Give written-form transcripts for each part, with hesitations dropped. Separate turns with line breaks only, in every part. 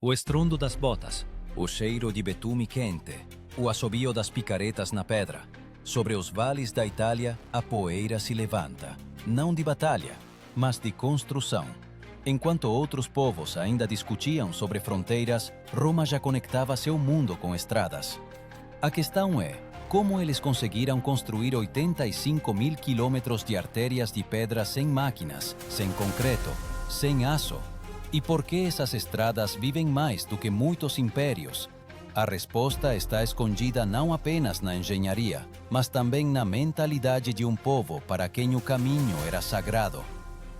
O estrondo das botas, o cheiro de betume quente, o assobio das picaretas na pedra. Sobre os vales da Itália, a poeira se levanta, não de batalha, mas de construção. Enquanto outros povos ainda discutiam sobre fronteiras, Roma já conectava seu mundo com estradas. A questão é, como eles conseguiram construir 85 mil quilômetros de artérias de pedra sem máquinas, sem concreto, sem aço? E por que essas estradas vivem mais do que muitos impérios? A resposta está escondida não apenas na engenharia, mas também na mentalidade de um povo para quem o caminho era sagrado.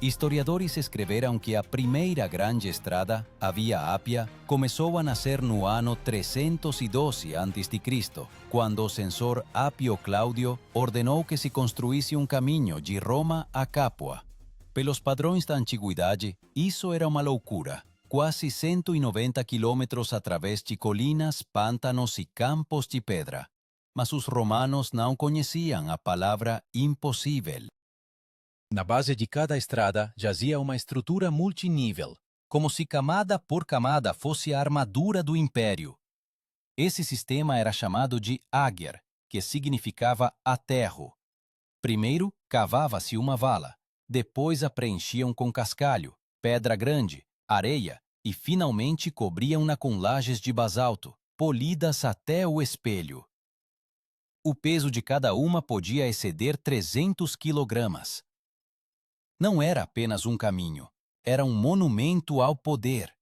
Historiadores escreveram que a primeira grande estrada, a Via Ápia, começou a nascer no ano 312 a.C., quando o censor Apio Cláudio ordenou que se construísse um caminho de Roma a Capua. Pelos padrões da antiguidade, isso era uma loucura. Quase 190 quilômetros através de colinas, pântanos e campos de pedra. Mas os romanos não conheciam a palavra impossível. Na base de cada estrada jazia uma estrutura multinível, como se camada por camada fosse a armadura do império. Esse sistema era chamado de áger, que significava aterro. Primeiro, cavava-se uma vala, depois a preenchiam com cascalho, pedra grande, areia e finalmente cobriam-na com lajes de basalto, polidas até o espelho. O peso de cada uma podia exceder 300 quilogramas. Não era apenas um caminho, era um monumento ao poder.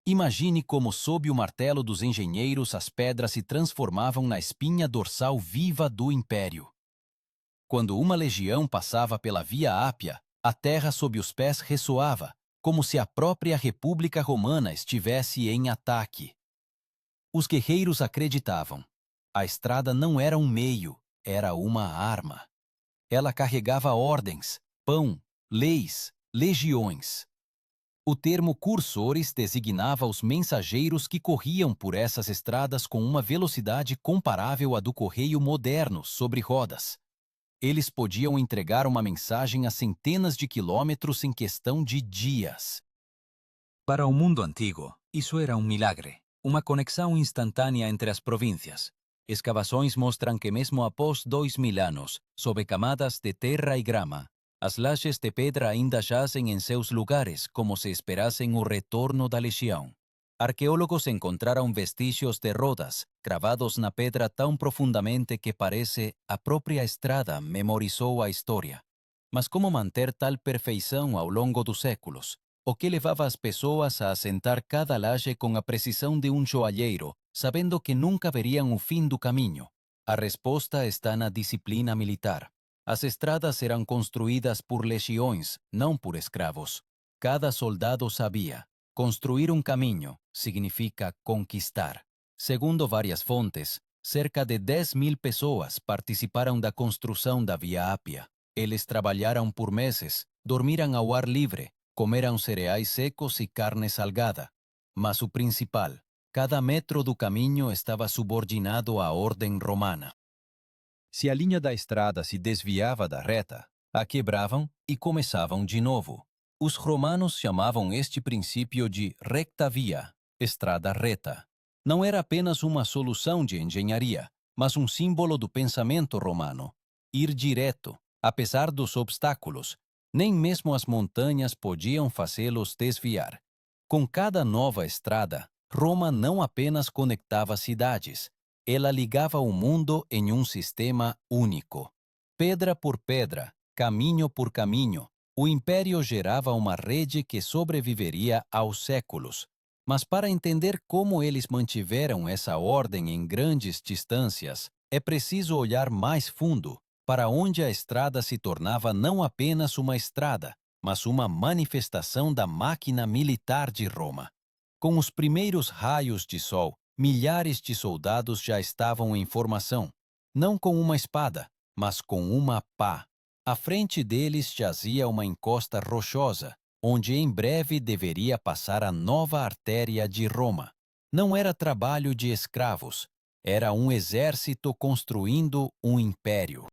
Imagine como, sob o martelo dos engenheiros, as pedras se transformavam na espinha dorsal viva do império. Quando uma legião passava pela Via Ápia, a terra sob os pés ressoava, como se a própria República Romana estivesse em ataque. Os guerreiros acreditavam. A estrada não era um meio, era uma arma. Ela carregava ordens, pão, leis, legiões. O termo cursores designava os mensageiros que corriam por essas estradas com uma velocidade comparável à do correio moderno sobre rodas. Eles podiam entregar uma mensagem a centenas de quilômetros em questão de dias. Para o mundo antigo, isso era um milagre, uma conexão instantânea entre as províncias. Escavações mostram que mesmo após 2000 anos, sob camadas de terra e grama, as lajes de pedra ainda jazem em seus lugares como se esperassem o retorno da legião. Arqueólogos encontraram vestígios de rodas, cravados na pedra tão profundamente que parece a própria estrada memorizou a história. Mas como manter tal perfeição ao longo dos séculos? O que levava as pessoas a assentar cada laje com a precisão de um joalheiro, sabendo que nunca veriam o fim do caminho? A resposta está na disciplina militar. As estradas eram construídas por legiões, não por escravos. Cada soldado sabia. Construir um caminho significa conquistar. Segundo várias fontes, cerca de 10.000 pessoas participaram da construção da Via Ápia. Eles trabalharam por meses, dormiram ao ar livre, comeram cereais secos e carne salgada. Mas o principal, cada metro do caminho estava subordinado à ordem romana. Se a linha da estrada se desviava da reta, a quebravam e começavam de novo. Os romanos chamavam este princípio de recta via, estrada reta. Não era apenas uma solução de engenharia, mas um símbolo do pensamento romano. Ir direto, apesar dos obstáculos. Nem mesmo as montanhas podiam fazê-los desviar. Com cada nova estrada, Roma não apenas conectava cidades, ela ligava o mundo em um sistema único. Pedra por pedra, caminho por caminho, o império gerava uma rede que sobreviveria aos séculos. Mas para entender como eles mantiveram essa ordem em grandes distâncias, é preciso olhar mais fundo, para onde a estrada se tornava não apenas uma estrada, mas uma manifestação da máquina militar de Roma. Com os primeiros raios de sol, milhares de soldados já estavam em formação, não com uma espada, mas com uma pá. À frente deles jazia uma encosta rochosa, onde em breve deveria passar a nova artéria de Roma. Não era trabalho de escravos, era um exército construindo um império.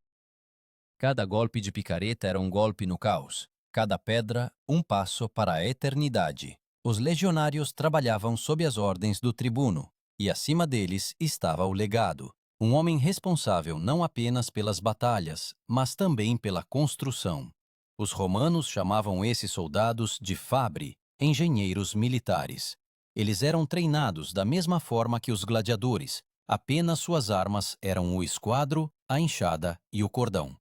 Cada golpe de picareta era um golpe no caos, cada pedra um passo para a eternidade. Os legionários trabalhavam sob as ordens do tribuno, e acima deles estava o legado, um homem responsável não apenas pelas batalhas, mas também pela construção. Os romanos chamavam esses soldados de fabri, engenheiros militares. Eles eram treinados da mesma forma que os gladiadores, apenas suas armas eram o esquadro, a enxada e o cordão.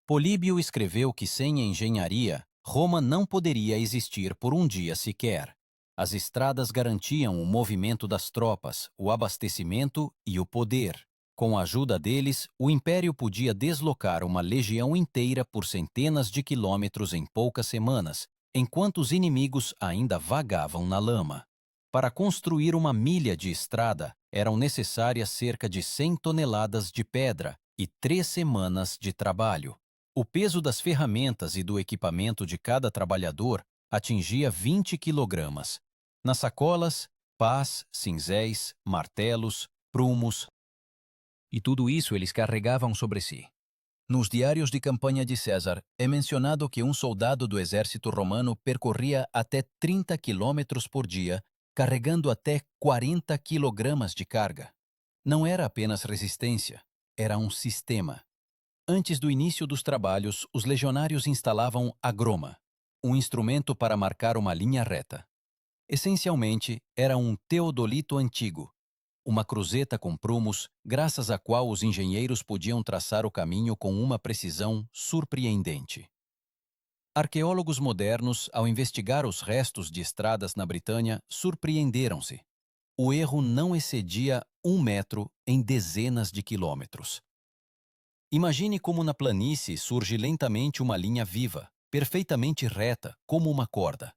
Políbio escreveu que sem a engenharia, Roma não poderia existir por um dia sequer. As estradas garantiam o movimento das tropas, o abastecimento e o poder. Com a ajuda deles, o império podia deslocar uma legião inteira por centenas de quilômetros em poucas semanas, enquanto os inimigos ainda vagavam na lama. Para construir uma milha de estrada, eram necessárias cerca de 100 toneladas de pedra e 3 semanas de trabalho. O peso das ferramentas e do equipamento de cada trabalhador atingia 20 quilogramas. Nas sacolas, pás, cinzéis, martelos, prumos, e tudo isso eles carregavam sobre si. Nos diários de campanha de César, é mencionado que um soldado do exército romano percorria até 30 quilômetros por dia, carregando até 40 quilogramas de carga. Não era apenas resistência, era um sistema. Antes do início dos trabalhos, os legionários instalavam a groma, um instrumento para marcar uma linha reta. Essencialmente, era um teodolito antigo, uma cruzeta com prumos, graças à qual os engenheiros podiam traçar o caminho com uma precisão surpreendente. Arqueólogos modernos, ao investigar os restos de estradas na Britânia, surpreenderam-se. O erro não excedia 1 metro em dezenas de quilômetros. Imagine como na planície surge lentamente uma linha viva, perfeitamente reta, como uma corda.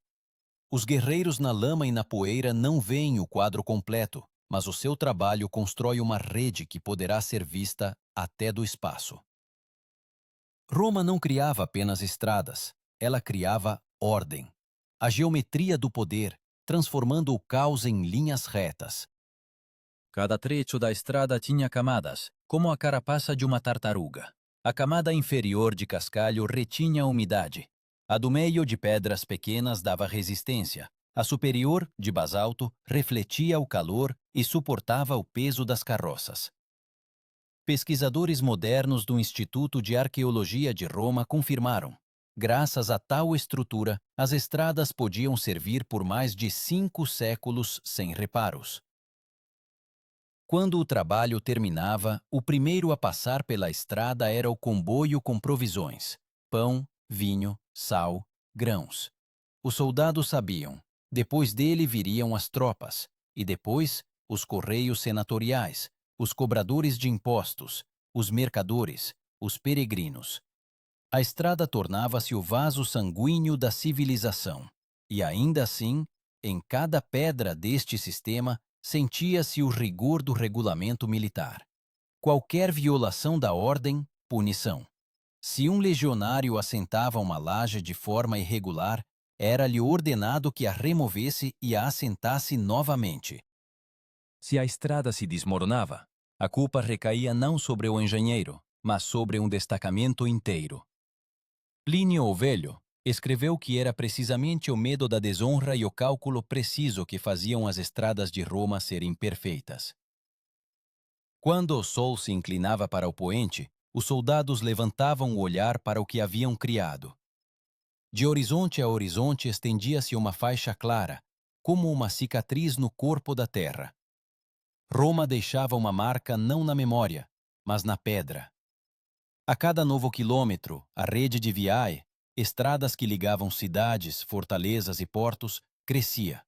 Os guerreiros na lama e na poeira não veem o quadro completo, mas o seu trabalho constrói uma rede que poderá ser vista até do espaço. Roma não criava apenas estradas, ela criava ordem. A geometria do poder, transformando o caos em linhas retas. Cada trecho da estrada tinha camadas, como a carapaça de uma tartaruga. A camada inferior de cascalho retinha a umidade. A do meio de pedras pequenas dava resistência. A superior, de basalto, refletia o calor e suportava o peso das carroças. Pesquisadores modernos do Instituto de Arqueologia de Roma confirmaram: graças a tal estrutura, as estradas podiam servir por mais de 5 séculos sem reparos. Quando o trabalho terminava, o primeiro a passar pela estrada era o comboio com provisões: pão, vinho, sal, grãos. Os soldados sabiam. Depois dele viriam as tropas, e depois os correios senatoriais, os cobradores de impostos, os mercadores, os peregrinos. A estrada tornava-se o vaso sanguíneo da civilização, e ainda assim, em cada pedra deste sistema, sentia-se o rigor do regulamento militar. Qualquer violação da ordem, punição. Se um legionário assentava uma laje de forma irregular, era-lhe ordenado que a removesse e a assentasse novamente. Se a estrada se desmoronava, a culpa recaía não sobre o engenheiro, mas sobre um destacamento inteiro. Plínio o Velho escreveu que era precisamente o medo da desonra e o cálculo preciso que faziam as estradas de Roma serem perfeitas. Quando o sol se inclinava para o poente, os soldados levantavam o olhar para o que haviam criado. De horizonte a horizonte estendia-se uma faixa clara, como uma cicatriz no corpo da terra. Roma deixava uma marca não na memória, mas na pedra. A cada novo quilômetro, a rede de viae, estradas que ligavam cidades, fortalezas e portos, crescia.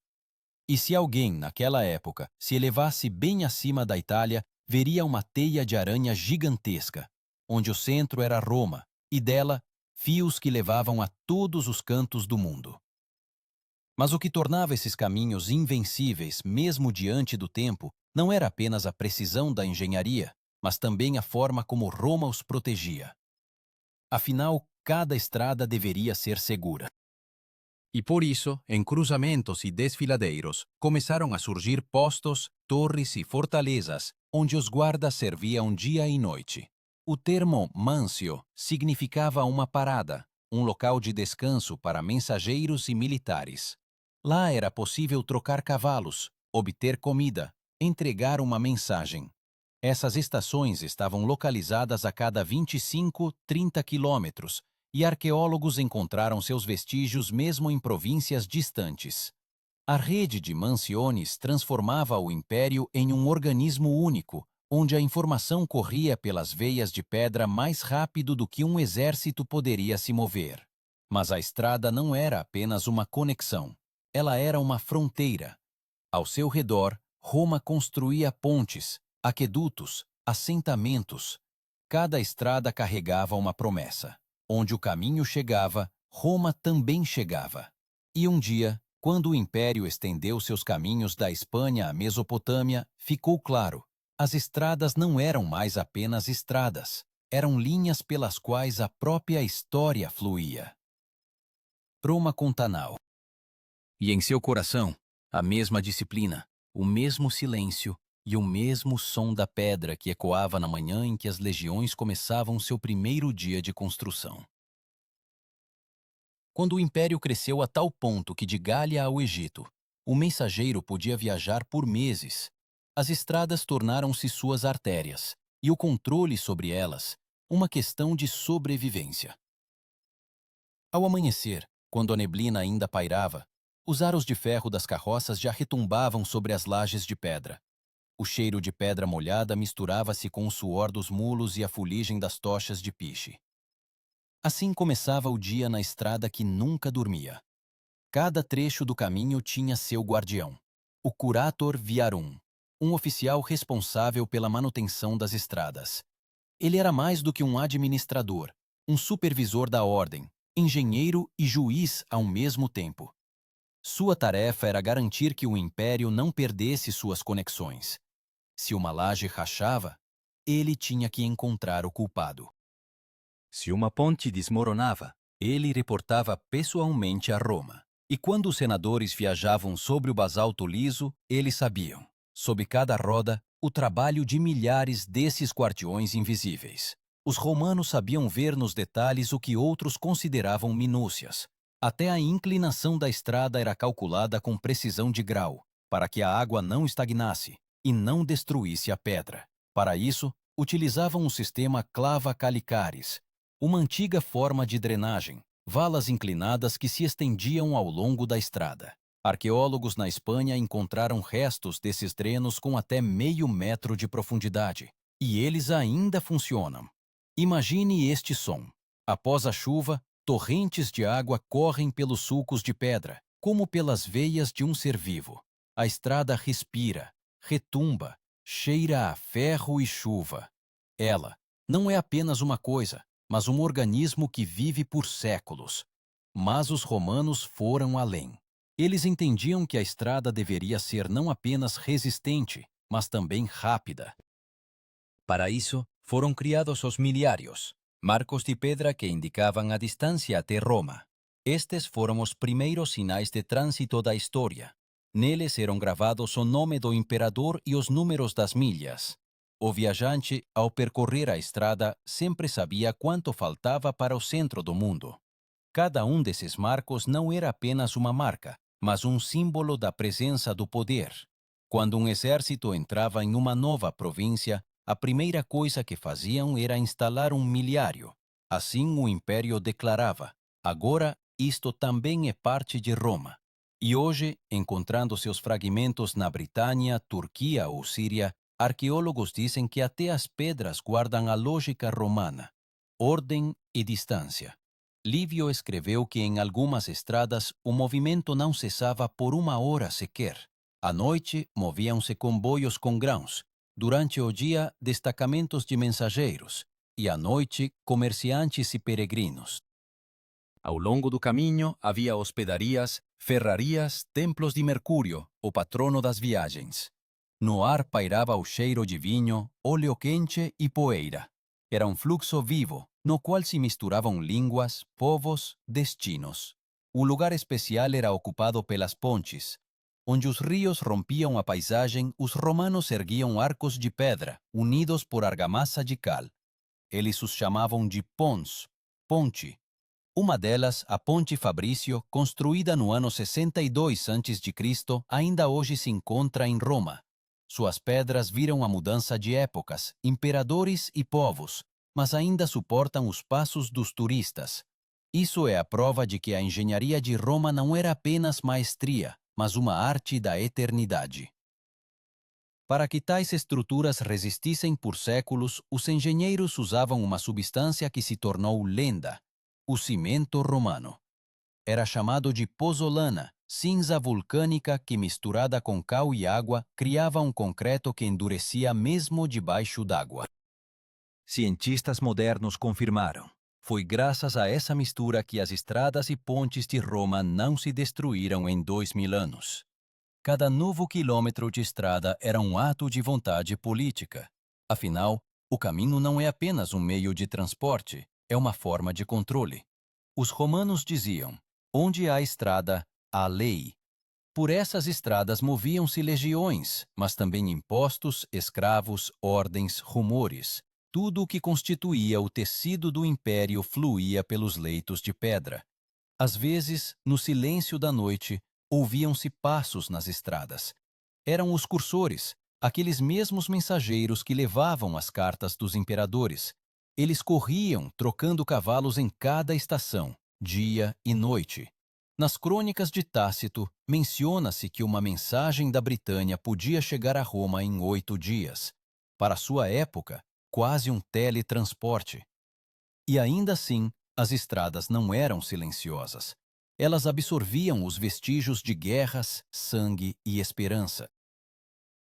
E se alguém, naquela época, se elevasse bem acima da Itália, veria uma teia de aranha gigantesca, onde o centro era Roma, e dela, fios que levavam a todos os cantos do mundo. Mas o que tornava esses caminhos invencíveis, mesmo diante do tempo, não era apenas a precisão da engenharia, mas também a forma como Roma os protegia. Afinal, cada estrada deveria ser segura. E por isso, em cruzamentos e desfiladeiros, começaram a surgir postos, torres e fortalezas, onde os guardas serviam dia e noite. O termo mansio significava uma parada, um local de descanso para mensageiros e militares. Lá era possível trocar cavalos, obter comida, entregar uma mensagem. Essas estações estavam localizadas a cada 25, 30 quilômetros, e arqueólogos encontraram seus vestígios mesmo em províncias distantes. A rede de mansiones transformava o império em um organismo único, onde a informação corria pelas veias de pedra mais rápido do que um exército poderia se mover. Mas a estrada não era apenas uma conexão, ela era uma fronteira. Ao seu redor, Roma construía pontes, aquedutos, assentamentos. Cada estrada carregava uma promessa. Onde o caminho chegava, Roma também chegava. E um dia, quando o império estendeu seus caminhos da Espanha à Mesopotâmia, ficou claro: as estradas não eram mais apenas estradas, eram linhas pelas quais a própria história fluía. Roma Contanal. E em seu coração, a mesma disciplina, o mesmo silêncio e o mesmo som da pedra que ecoava na manhã em que as legiões começavam seu primeiro dia de construção. Quando o império cresceu a tal ponto que de Gália ao Egito, o mensageiro podia viajar por meses, as estradas tornaram-se suas artérias, e o controle sobre elas, uma questão de sobrevivência. Ao amanhecer, quando a neblina ainda pairava, os aros de ferro das carroças já retumbavam sobre as lajes de pedra. O cheiro de pedra molhada misturava-se com o suor dos mulos e a fuligem das tochas de piche. Assim começava o dia na estrada que nunca dormia. Cada trecho do caminho tinha seu guardião, o curator viarum, um oficial responsável pela manutenção das estradas. Ele era mais do que um administrador, um supervisor da ordem, engenheiro e juiz ao mesmo tempo. Sua tarefa era garantir que o império não perdesse suas conexões. Se uma laje rachava, ele tinha que encontrar o culpado. Se uma ponte desmoronava, ele reportava pessoalmente a Roma. E quando os senadores viajavam sobre o basalto liso, eles sabiam, sob cada roda, o trabalho de milhares desses guardiões invisíveis. Os romanos sabiam ver nos detalhes o que outros consideravam minúcias. Até a inclinação da estrada era calculada com precisão de grau, para que a água não estagnasse e não destruísse a pedra. Para isso, utilizavam o sistema clava calicaris, uma antiga forma de drenagem, valas inclinadas que se estendiam ao longo da estrada. Arqueólogos na Espanha encontraram restos desses drenos com até meio metro de profundidade, e eles ainda funcionam. Imagine este som. Após a chuva, torrentes de água correm pelos sulcos de pedra, como pelas veias de um ser vivo. A estrada respira, retumba, cheira a ferro e chuva. Ela não é apenas uma coisa, mas um organismo que vive por séculos. Mas os romanos foram além. Eles entendiam que a estrada deveria ser não apenas resistente, mas também rápida. Para isso, foram criados os miliários, marcos de pedra que indicavam a distância até Roma. Estes foram os primeiros sinais de trânsito da história. Neles eram gravados o nome do imperador e os números das milhas. O viajante, ao percorrer a estrada, sempre sabia quanto faltava para o centro do mundo. Cada um desses marcos não era apenas uma marca, mas um símbolo da presença do poder. Quando um exército entrava em uma nova província, a primeira coisa que faziam era instalar um miliário. Assim o império declarava: agora isto também é parte de Roma. E hoje, encontrando seus fragmentos na Britânia, Turquia ou Síria, arqueólogos dizem que até as pedras guardam a lógica romana: ordem e distância. Livio escreveu que em algumas estradas o movimento não cessava por uma hora sequer. À noite, moviam-se comboios com grãos. Durante o dia, destacamentos de mensageiros. E à noite, comerciantes e peregrinos. Ao longo do caminho, havia hospedarias, ferrarias, templos de Mercúrio, o patrono das viagens. No ar pairava o cheiro de vinho, óleo quente e poeira. Era um fluxo vivo, no qual se misturavam línguas, povos, destinos. O lugar especial era ocupado pelas pontes. Onde os rios rompiam a paisagem, os romanos erguiam arcos de pedra, unidos por argamassa de cal. Eles os chamavam de pons, ponte. Uma delas, a Ponte Fabrício, construída no ano 62 a.C., ainda hoje se encontra em Roma. Suas pedras viram a mudança de épocas, imperadores e povos, mas ainda suportam os passos dos turistas. Isso é a prova de que a engenharia de Roma não era apenas maestria, mas uma arte da eternidade. Para que tais estruturas resistissem por séculos, os engenheiros usavam uma substância que se tornou lenda: o cimento romano. Era chamado de pozzolana, cinza vulcânica que, misturada com cal e água, criava um concreto que endurecia mesmo debaixo d'água. Cientistas modernos confirmaram: foi graças a essa mistura que as estradas e pontes de Roma não se destruíram em 2000 anos. Cada novo quilômetro de estrada era um ato de vontade política. Afinal, o caminho não é apenas um meio de transporte, é uma forma de controle. Os romanos diziam: onde há estrada, há lei. Por essas estradas moviam-se legiões, mas também impostos, escravos, ordens, rumores. Tudo o que constituía o tecido do império fluía pelos leitos de pedra. Às vezes, no silêncio da noite, ouviam-se passos nas estradas. Eram os cursores, aqueles mesmos mensageiros que levavam as cartas dos imperadores. Eles corriam, trocando cavalos em cada estação, dia e noite. Nas crônicas de Tácito, menciona-se que uma mensagem da Britânia podia chegar a Roma em 8 dias. Para sua época, quase um teletransporte. E ainda assim, as estradas não eram silenciosas. Elas absorviam os vestígios de guerras, sangue e esperança.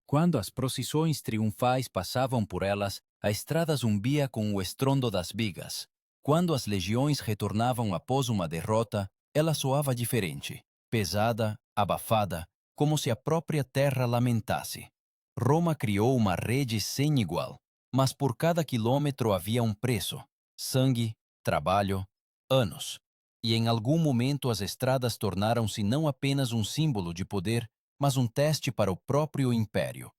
Quando as procissões triunfais passavam por elas, a estrada zumbia com o estrondo das bigas. Quando as legiões retornavam após uma derrota, ela soava diferente, pesada, abafada, como se a própria terra lamentasse. Roma criou uma rede sem igual, mas por cada quilômetro havia um preço: sangue, trabalho, anos. E em algum momento as estradas tornaram-se não apenas um símbolo de poder, mas um teste para o próprio império.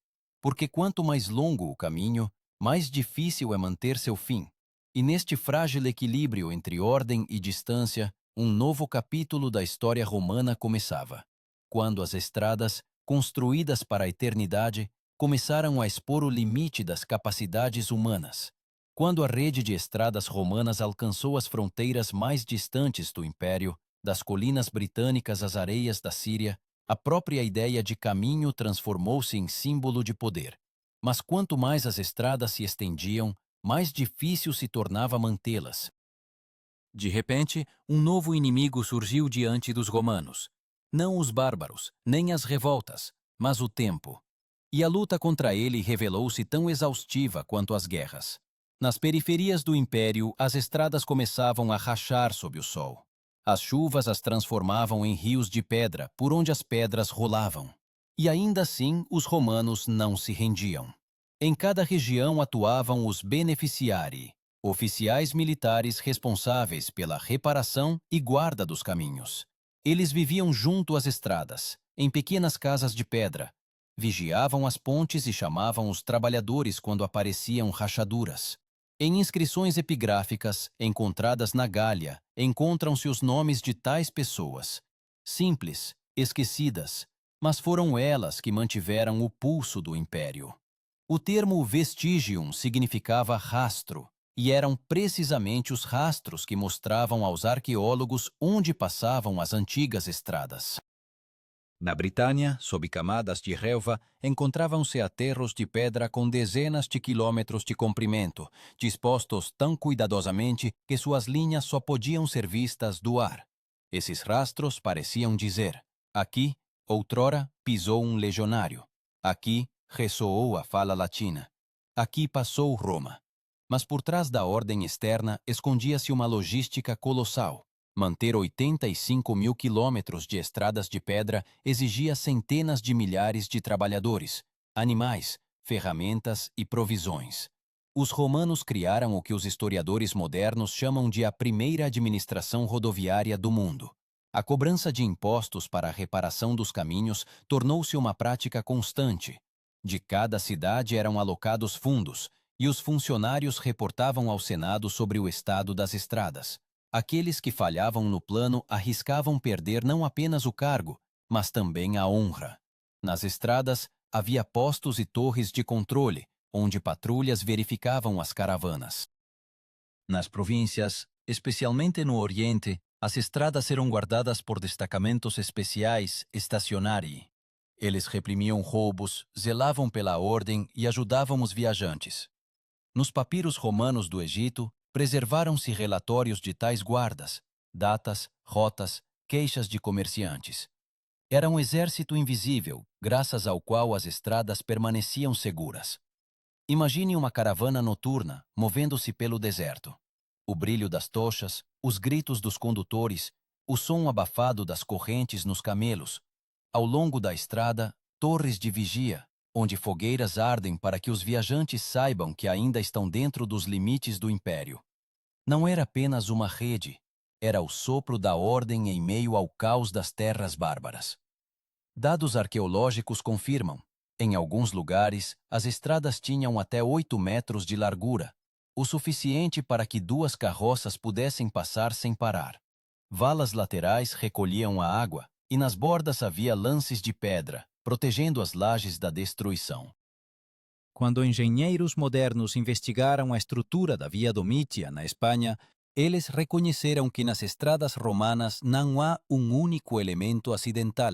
Porque quanto mais longo o caminho, mais difícil é manter seu fim. E neste frágil equilíbrio entre ordem e distância, um novo capítulo da história romana começava. Quando as estradas, construídas para a eternidade, começaram a expor o limite das capacidades humanas. Quando a rede de estradas romanas alcançou as fronteiras mais distantes do império, das colinas britânicas às areias da Síria, a própria ideia de caminho transformou-se em símbolo de poder. Mas quanto mais as estradas se estendiam, mais difícil se tornava mantê-las. De repente, um novo inimigo surgiu diante dos romanos. Não os bárbaros, nem as revoltas, mas o tempo. E a luta contra ele revelou-se tão exaustiva quanto as guerras. Nas periferias do império, as estradas começavam a rachar sob o sol. As chuvas as transformavam em rios de pedra, por onde as pedras rolavam. E ainda assim, os romanos não se rendiam. Em cada região atuavam os beneficiari, oficiais militares responsáveis pela reparação e guarda dos caminhos. Eles viviam junto às estradas, em pequenas casas de pedra. Vigiavam as pontes e chamavam os trabalhadores quando apareciam rachaduras. Em inscrições epigráficas, encontradas na Gália, encontram-se os nomes de tais pessoas. Simples, esquecidas, mas foram elas que mantiveram o pulso do império. O termo vestigium significava rastro, e eram precisamente os rastros que mostravam aos arqueólogos onde passavam as antigas estradas. Na Britânia, sob camadas de relva, encontravam-se aterros de pedra com dezenas de quilômetros de comprimento, dispostos tão cuidadosamente que suas linhas só podiam ser vistas do ar. Esses rastros pareciam dizer: aqui, outrora, pisou um legionário. Aqui, ressoou a fala latina. Aqui passou Roma. Mas por trás da ordem externa escondia-se uma logística colossal. Manter 85 mil quilômetros de estradas de pedra exigia centenas de milhares de trabalhadores, animais, ferramentas e provisões. Os romanos criaram o que os historiadores modernos chamam de a primeira administração rodoviária do mundo. A cobrança de impostos para a reparação dos caminhos tornou-se uma prática constante. De cada cidade eram alocados fundos, e os funcionários reportavam ao Senado sobre o estado das estradas. aqueles que falhavam no plano arriscavam perder não apenas o cargo, mas também a honra. Nas estradas, havia postos e torres de controle, onde patrulhas verificavam as caravanas. Nas províncias, especialmente no Oriente, as estradas eram guardadas por destacamentos especiais stationarii. Eles reprimiam roubos, zelavam pela ordem e ajudavam os viajantes. Nos papiros romanos do Egito, preservaram-se relatórios de tais guardas, datas, rotas, queixas de comerciantes. Era um exército invisível, graças ao qual as estradas permaneciam seguras. Imagine uma caravana noturna, movendo-se pelo deserto. O brilho das tochas, os gritos dos condutores, o som abafado das correntes nos camelos. Ao longo da estrada, torres de vigia, onde fogueiras ardem para que os viajantes saibam que ainda estão dentro dos limites do império. Não era apenas uma rede, era o sopro da ordem em meio ao caos das terras bárbaras. Dados arqueológicos confirmam, em alguns lugares, as estradas tinham até 8 metros de largura, o suficiente para que 2 carroças pudessem passar sem parar. Valas laterais recolhiam a água, e nas bordas havia lances de pedra, protegendo as lajes da destruição.
Quando engenheiros modernos investigaram a estrutura da Via Domitia na Espanha, eles reconheceram que nas estradas romanas não há um único elemento acidental.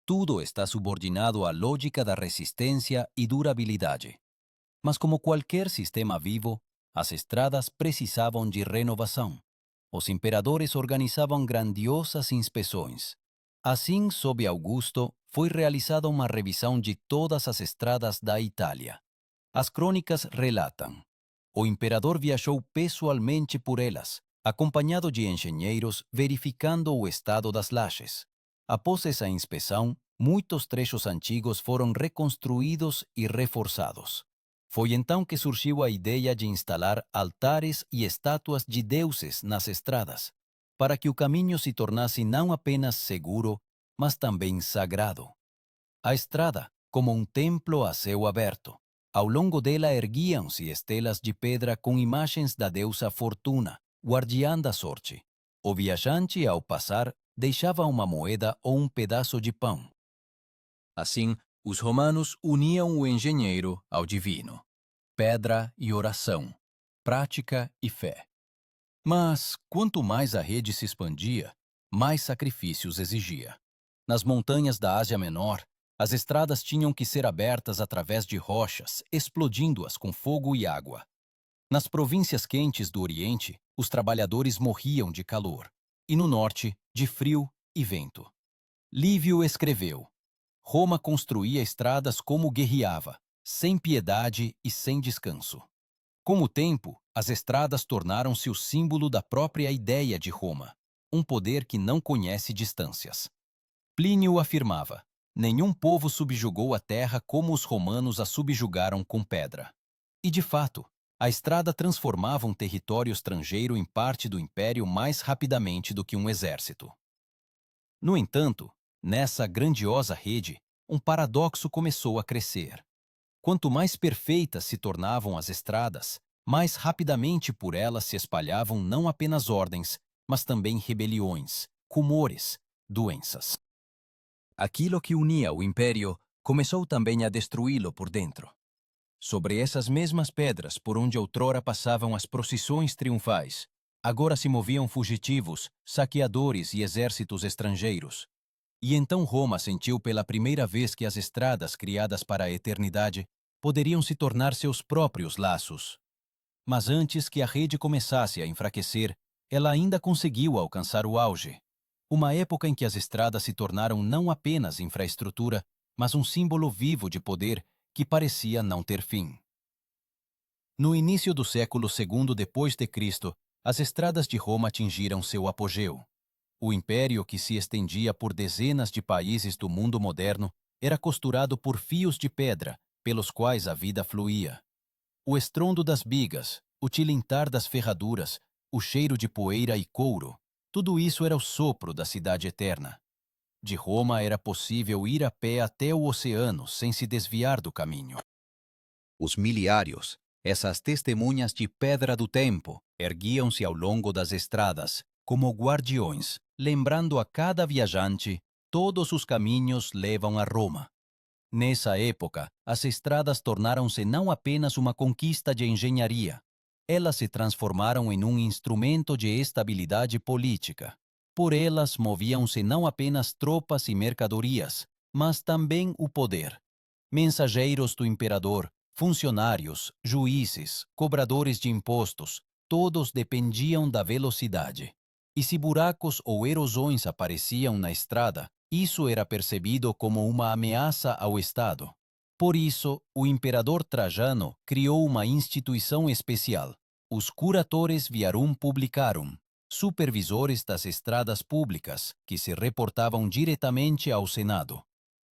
Tudo está subordinado à lógica da resistência e durabilidade. Mas como qualquer sistema vivo, as estradas precisavam de renovação. Os imperadores organizavam grandiosas inspeções. Assim, sob Augusto, foi realizada uma revisão de todas as estradas da Itália. As crônicas relatam: o imperador viajou pessoalmente por elas, acompanhado de engenheiros verificando o estado das lajes. Após essa inspeção, muitos trechos antigos foram reconstruídos e reforçados. Foi então que surgiu a ideia de instalar altares e estátuas de deuses nas estradas, para que o caminho se tornasse não apenas seguro, mas também sagrado. A estrada, como um templo a céu aberto. Ao longo dela erguiam-se estelas de pedra com imagens da deusa Fortuna, guardiã da sorte. O viajante, ao passar, deixava uma moeda ou um pedaço de pão. Assim, os romanos uniam o engenheiro ao divino. Pedra e oração, prática e fé. Mas, quanto mais a rede se expandia, mais sacrifícios exigia. Nas montanhas da Ásia Menor, as estradas tinham que ser abertas através de rochas, explodindo-as com fogo e água. Nas províncias quentes do Oriente, os trabalhadores morriam de calor, e no Norte, de frio e vento. Lívio escreveu: Roma construía estradas como guerreava, sem piedade e sem descanso. Com o tempo, as estradas tornaram-se o símbolo da própria ideia de Roma, um poder que não conhece distâncias. Plínio afirmava: nenhum povo subjugou a terra como os romanos a subjugaram com pedra. E de fato, a estrada transformava um território estrangeiro em parte do império mais rapidamente do que um exército. No entanto, nessa grandiosa rede, um paradoxo começou a crescer. Quanto mais perfeitas se tornavam as estradas, mais rapidamente por elas se espalhavam não apenas ordens, mas também rebeliões, rumores, doenças. Aquilo que unia o império começou também a destruí-lo por dentro. Sobre essas mesmas pedras por onde outrora passavam as procissões triunfais, agora se moviam fugitivos, saqueadores e exércitos estrangeiros. E então Roma sentiu pela primeira vez que as estradas criadas para a eternidade poderiam se tornar seus próprios laços. Mas antes que a rede começasse a enfraquecer, ela ainda conseguiu alcançar o auge. Uma época em que as estradas se tornaram não apenas infraestrutura, mas um símbolo vivo de poder que parecia não ter fim. No início do século II depois de Cristo, as estradas de Roma atingiram seu apogeu. O império, que se estendia por dezenas de países do mundo moderno, era costurado por fios de pedra, pelos quais a vida fluía. O estrondo das bigas, o tilintar das ferraduras, o cheiro de poeira e couro, tudo isso era o sopro da cidade eterna. De Roma era possível ir a pé até o oceano sem se desviar do caminho. Os miliários, essas testemunhas de pedra do tempo, erguiam-se ao longo das estradas, como guardiões, lembrando a cada viajante: todos os caminhos levam a Roma. Nessa época, as estradas tornaram-se não apenas uma conquista de engenharia, elas se transformaram em um instrumento de estabilidade política. Por elas moviam-se não apenas tropas e mercadorias, mas também o poder. Mensageiros do imperador, funcionários, juízes, cobradores de impostos, todos dependiam da velocidade. E se buracos ou erosões apareciam na estrada, isso era percebido como uma ameaça ao Estado. Por isso, o imperador Trajano criou uma instituição especial, os curatores viarum publicarum, supervisores das estradas públicas, que se reportavam diretamente ao Senado.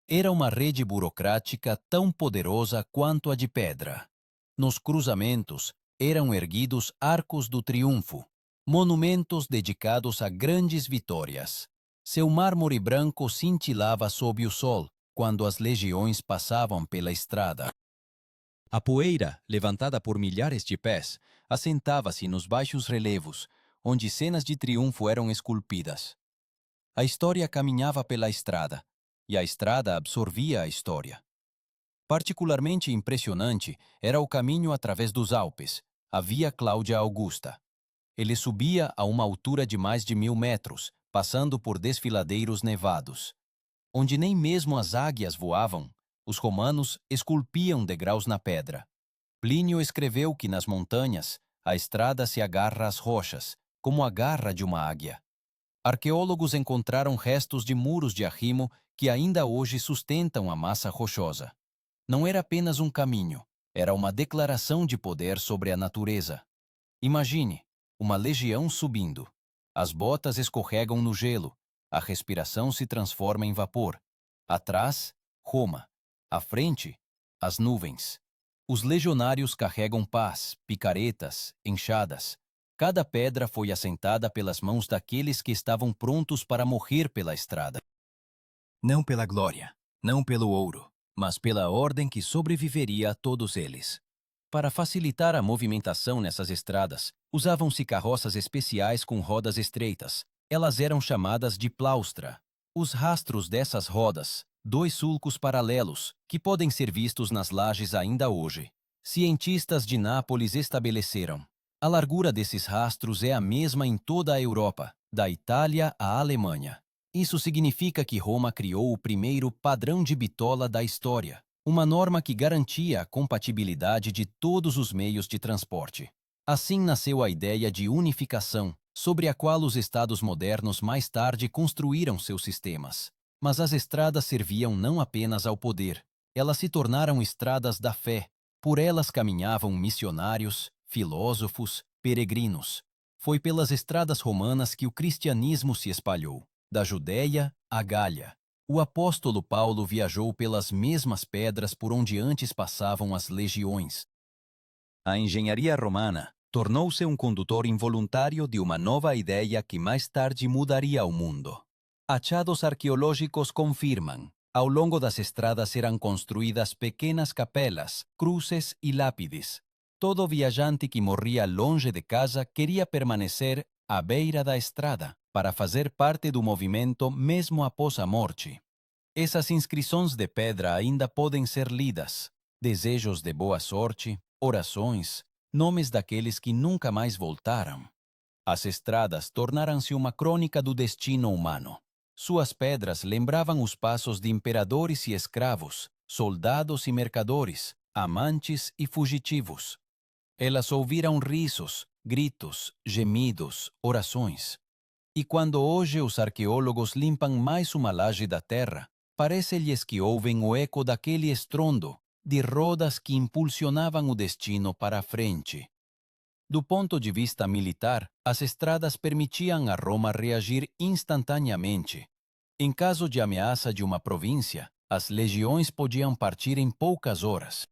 Era uma rede burocrática tão poderosa quanto a de pedra. Nos cruzamentos eram erguidos arcos do triunfo, monumentos dedicados a grandes vitórias. Seu mármore branco cintilava sob o sol quando as legiões passavam pela estrada. A poeira, levantada por milhares de pés, assentava-se nos baixos relevos, onde cenas de triunfo eram esculpidas. A história caminhava pela estrada, e a estrada absorvia a história. Particularmente impressionante era o caminho através dos Alpes, a Via Cláudia Augusta. Ele subia a uma altura de mais de 1000 metros, passando por desfiladeiros nevados. Onde nem mesmo as águias voavam, os romanos esculpiam degraus na pedra. Plínio escreveu que nas montanhas a estrada se agarra às rochas, como a garra de uma águia. Arqueólogos encontraram restos de muros de arrimo que ainda hoje sustentam a massa rochosa. Não era apenas um caminho, era uma declaração de poder sobre a natureza. Imagine, uma legião subindo. As botas escorregam no gelo, a respiração se transforma em vapor. Atrás, Roma. À frente, as nuvens. Os legionários carregam pás, picaretas, enxadas. Cada pedra foi assentada pelas mãos daqueles que estavam prontos para morrer pela estrada. Não pela glória, não pelo ouro, mas pela ordem que sobreviveria a todos eles. Para facilitar a movimentação nessas estradas, usavam-se carroças especiais com rodas estreitas. Elas eram chamadas de plaustra. Os rastros dessas rodas, 2 sulcos paralelos, que podem ser vistos nas lajes ainda hoje. Cientistas de Nápoles estabeleceram: a largura desses rastros é a mesma em toda a Europa, da Itália à Alemanha. Isso significa que Roma criou o primeiro padrão de bitola da história, uma norma que garantia a compatibilidade de todos os meios de transporte. Assim nasceu a ideia de unificação, sobre a qual os estados modernos mais tarde construíram seus sistemas. Mas as estradas serviam não apenas ao poder, elas se tornaram estradas da fé. Por elas caminhavam missionários, filósofos, peregrinos. Foi pelas estradas romanas que o cristianismo se espalhou, da Judéia à Gália. O apóstolo Paulo viajou pelas mesmas pedras por onde antes passavam as legiões. A engenharia romana tornou-se um condutor involuntário de uma nova ideia que mais tarde mudaria o mundo. Achados arqueológicos confirmam: ao longo das estradas eram construídas pequenas capelas, cruces e lápides. Todo viajante que morria longe de casa queria permanecer à beira da estrada, para fazer parte do movimento mesmo após a morte. Essas inscrições de pedra ainda podem ser lidas: desejos de boa sorte, orações, nomes daqueles que nunca mais voltaram. As estradas tornaram-se uma crônica do destino humano. Suas pedras lembravam os passos de imperadores e escravos, soldados e mercadores, amantes e fugitivos. Elas ouviram risos, gritos, gemidos, orações. E quando hoje os arqueólogos limpam mais uma laje da terra, parece-lhes que ouvem o eco daquele estrondo, de rodas que impulsionavam o destino para a frente. Do ponto de vista militar, as estradas permitiam a Roma reagir instantaneamente. Em caso de ameaça de uma província, as legiões podiam partir em poucas horas.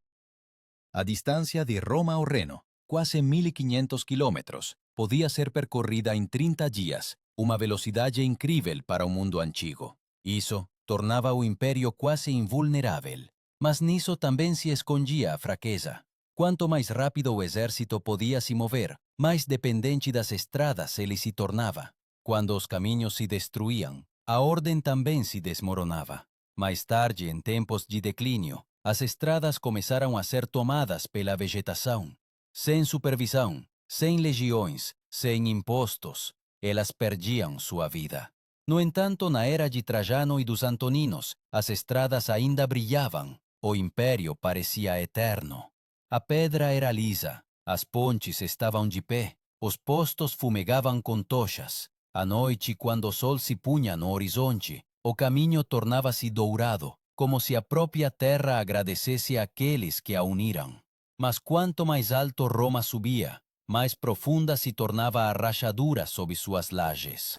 A distância de Roma ao Reno, quase 1500 quilômetros, podia ser percorrida em 30 dias, uma velocidade incrível para o mundo antigo. Isso tornava o império quase invulnerável. Mas nisso também se escondia a fraqueza. Quanto mais rápido o exército podia se mover, mais dependente das estradas ele se tornava. Quando os caminhos se destruíam, a ordem também se desmoronava. Mais tarde, em tempos de declínio, as estradas começaram a ser tomadas pela vegetação. Sem supervisão, sem legiões, sem impostos, elas perdiam sua vida. No entanto, na era de Trajano e dos Antoninos, as estradas ainda brilhavam. O império parecia eterno. A pedra era lisa, as pontes estavam de pé, os postos fumegavam com tochas. À noite, quando o sol se punha no horizonte, o caminho tornava-se dourado, como se a própria terra agradecesse àqueles que a uniram. Mas quanto mais alto Roma subia, mais profunda se tornava a rachadura sob suas lajes.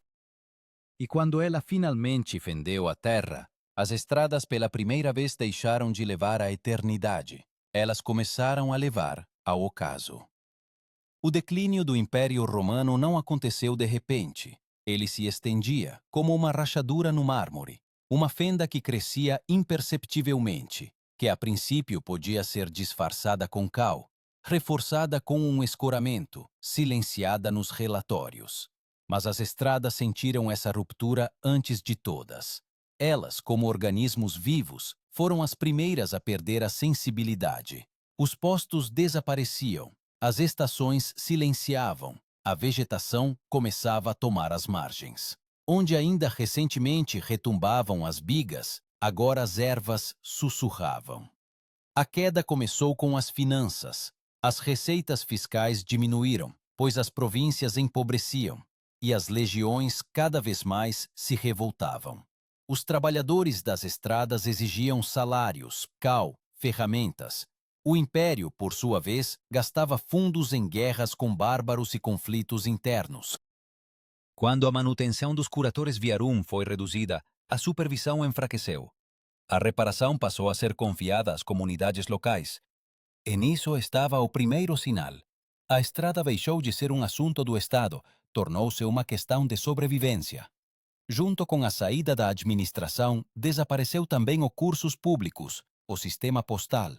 E quando ela finalmente fendeu a terra, as estradas pela primeira vez deixaram de levar à eternidade. Elas começaram a levar ao ocaso. O declínio do Império Romano não aconteceu de repente. Ele se estendia como uma rachadura no mármore, uma fenda que crescia imperceptivelmente, que a princípio podia ser disfarçada com cal, reforçada com um escoramento, silenciada nos relatórios. Mas as estradas sentiram essa ruptura antes de todas. Elas, como organismos vivos, foram as primeiras a perder a sensibilidade. Os postos desapareciam, as estações silenciavam, a vegetação começava a tomar as margens. Onde ainda recentemente retumbavam as bigas, agora as ervas sussurravam. A queda começou com as finanças. As receitas fiscais diminuíram, pois as províncias empobreciam, e as legiões cada vez mais se revoltavam. Os trabalhadores das estradas exigiam salários, cal, ferramentas. O império, por sua vez, gastava fundos em guerras com bárbaros e conflitos internos. Quando a manutenção dos curatores viarum foi reduzida, a supervisão enfraqueceu. A reparação passou a ser confiada às comunidades locais. E nisso estava o primeiro sinal. A estrada deixou de ser um assunto do Estado, tornou-se uma questão de sobrevivência. Junto com a saída da administração, desapareceu também os cursos públicos, o sistema postal.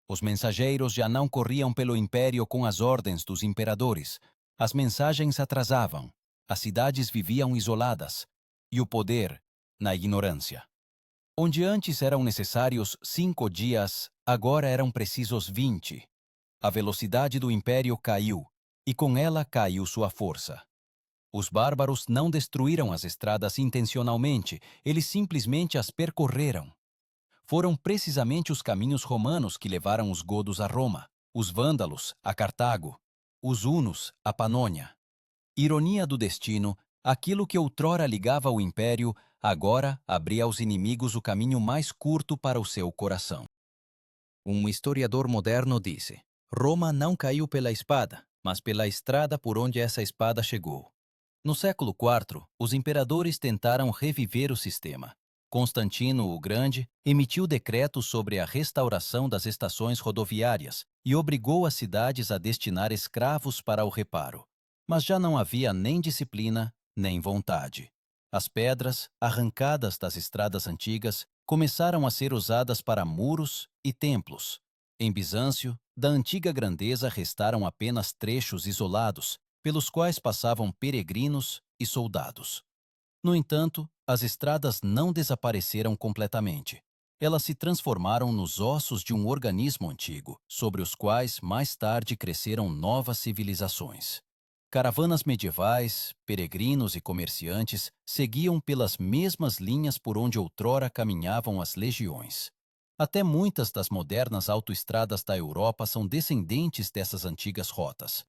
Os mensageiros já não corriam pelo império com as ordens dos imperadores. As mensagens atrasavam, as cidades viviam isoladas, e o poder, na ignorância. Onde antes eram necessários 5 dias, agora eram precisos 20. A velocidade do império caiu, e com ela caiu sua força. Os bárbaros não destruíram as estradas intencionalmente, eles simplesmente as percorreram. Foram precisamente os caminhos romanos que levaram os godos a Roma, os vândalos a Cartago, os hunos a Panônia. Ironia do destino, aquilo que outrora ligava o império, agora abria aos inimigos o caminho mais curto para o seu coração. Um historiador moderno disse: Roma não caiu pela espada, mas pela estrada por onde essa espada chegou. No século IV, os imperadores tentaram reviver o sistema. Constantino o Grande emitiu decretos sobre a restauração das estações rodoviárias e obrigou as cidades a destinar escravos para o reparo. Mas já não havia nem disciplina, nem vontade. As pedras, arrancadas das estradas antigas, começaram a ser usadas para muros e templos. Em Bizâncio, da antiga grandeza restaram apenas trechos isolados, pelos quais passavam peregrinos e soldados. No entanto, as estradas não desapareceram completamente. Elas se transformaram nos ossos de um organismo antigo, sobre os quais mais tarde cresceram novas civilizações. Caravanas medievais, peregrinos e comerciantes seguiam pelas mesmas linhas por onde outrora caminhavam as legiões. Até muitas das modernas autoestradas da Europa são descendentes dessas antigas rotas.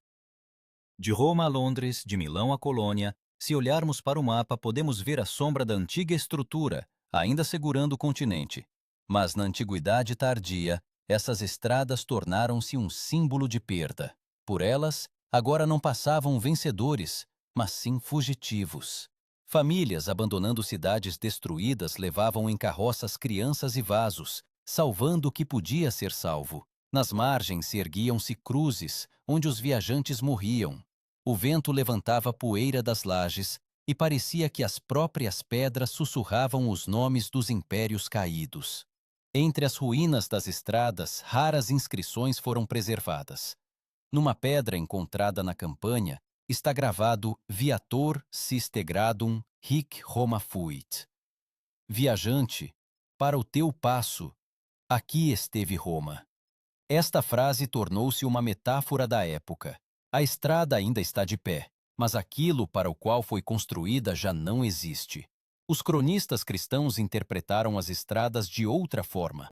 De Roma a Londres, de Milão a Colônia, se olharmos para o mapa, podemos ver a sombra da antiga estrutura, ainda segurando o continente. Mas na antiguidade tardia, essas estradas tornaram-se um símbolo de perda. Por elas, agora não passavam vencedores, mas sim fugitivos. Famílias abandonando cidades destruídas levavam em carroças crianças e vasos, salvando o que podia ser salvo. Nas margens se erguiam-se cruzes, onde os viajantes morriam. O vento levantava a poeira das lajes e parecia que as próprias pedras sussurravam os nomes dos impérios caídos. Entre as ruínas das estradas, raras inscrições foram preservadas. Numa pedra encontrada na campanha, está gravado Viator siste gradum hic Roma fuit. Viajante, para o teu passo, aqui esteve Roma. Esta frase tornou-se uma metáfora da época. A estrada ainda está de pé, mas aquilo para o qual foi construída já não existe. Os cronistas cristãos interpretaram as estradas de outra forma.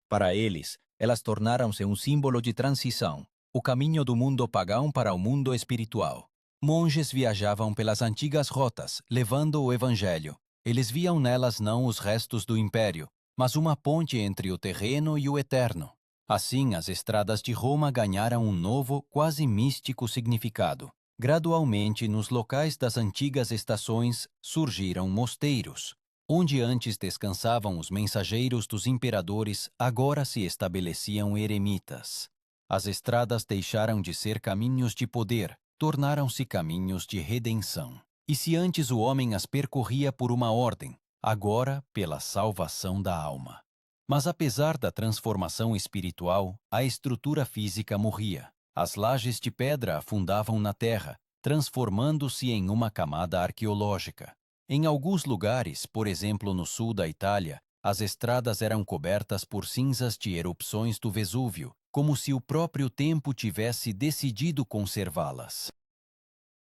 Para eles, elas tornaram-se um símbolo de transição, o caminho do mundo pagão para o mundo espiritual. Monges viajavam pelas antigas rotas, levando o evangelho. Eles viam nelas não os restos do império, mas uma ponte entre o terreno e o eterno. Assim, as estradas de Roma ganharam um novo, quase místico significado. Gradualmente, nos locais das antigas estações, surgiram mosteiros. Onde antes descansavam os mensageiros dos imperadores, agora se estabeleciam eremitas. As estradas deixaram de ser caminhos de poder, tornaram-se caminhos de redenção. E se antes o homem as percorria por uma ordem, agora pela salvação da alma. Mas apesar da transformação espiritual, a estrutura física morria. As lajes de pedra afundavam na terra, transformando-se em uma camada arqueológica. Em alguns lugares, por exemplo no sul da Itália, as estradas eram cobertas por cinzas de erupções do Vesúvio, como se o próprio tempo tivesse decidido conservá-las.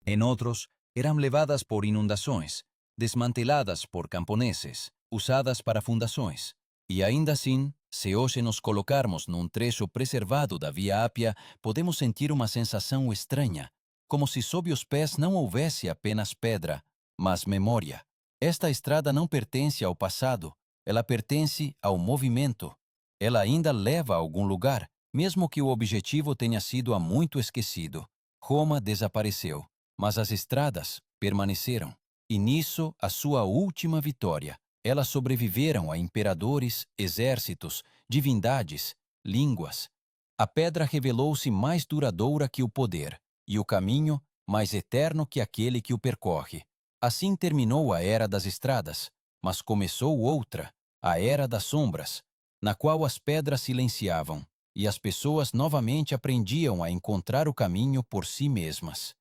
Em outros, eram levadas por inundações, desmanteladas por camponeses, usadas para fundações. E ainda assim, se hoje nos colocarmos num trecho preservado da Via Ápia, podemos sentir uma sensação estranha, como se sob os pés não houvesse apenas pedra, mas memória. Esta estrada não pertence ao passado, ela pertence ao movimento. Ela ainda leva a algum lugar, mesmo que o objetivo tenha sido há muito esquecido. Roma desapareceu, mas as estradas permaneceram. E nisso a sua última vitória. Elas sobreviveram a imperadores, exércitos, divindades, línguas. A pedra revelou-se mais duradoura que o poder, e o caminho mais eterno que aquele que o percorre. Assim terminou a Era das Estradas, mas começou outra, a Era das Sombras, na qual as pedras silenciavam, e as pessoas novamente aprendiam a encontrar o caminho por si mesmas.